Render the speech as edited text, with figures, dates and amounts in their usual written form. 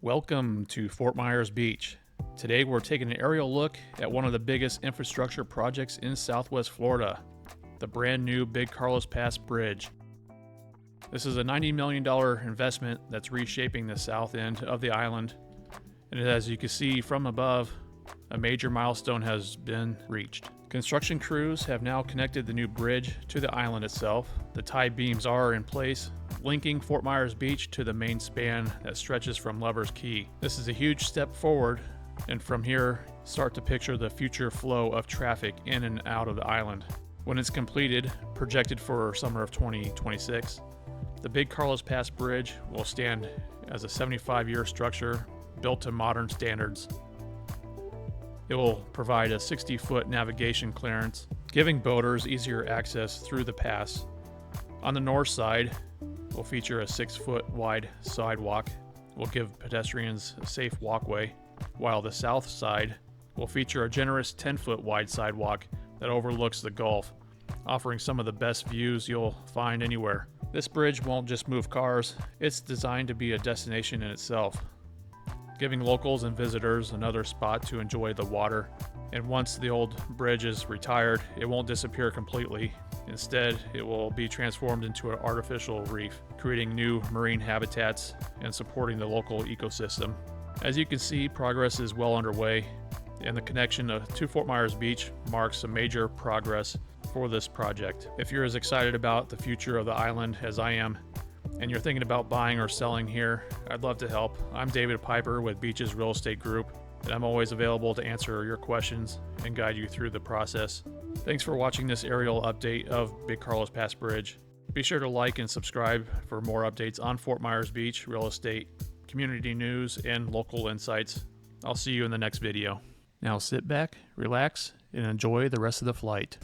Welcome to Fort Myers Beach. Today we're taking an aerial look at one of the biggest infrastructure projects in Southwest Florida, the brand new Big Carlos Pass Bridge. This is a $90 million investment that's reshaping the south end of the island, and as you can see from above, a major milestone has been reached. Construction crews have now connected the new bridge to the island itself. The tie beams are in place, linking Fort Myers Beach to the main span that stretches from Lover's Key. This is a huge step forward, and from here, start to picture the future flow of traffic in and out of the island. When it's completed, projected for summer of 2026, the Big Carlos Pass Bridge will stand as a 75-year structure built to modern standards. It will provide a 60-foot navigation clearance, giving boaters easier access through the pass. On the north side, will feature a 6-foot wide sidewalk, will give pedestrians a safe walkway, while the south side will feature a generous 10-foot wide sidewalk that overlooks the Gulf, offering some of the best views you'll find anywhere. This bridge won't just move cars, it's designed to be a destination in itself, giving locals and visitors another spot to enjoy the water. And once the old bridge is retired, it won't disappear completely. Instead, it will be transformed into an artificial reef, creating new marine habitats and supporting the local ecosystem. As you can see, progress is well underway, and the connection to Fort Myers Beach marks a major progress for this project. If you're as excited about the future of the island as I am, and you're thinking about buying or selling here, I'd love to help. I'm David Piper with Beaches Real Estate Group, and I'm always available to answer your questions and guide you through the process. Thanks for watching this aerial update of Big Carlos Pass Bridge. Be sure to like and subscribe for more updates on Fort Myers Beach real estate, community news, and local insights. I'll see you in the next video. Now sit back, relax, and enjoy the rest of the flight.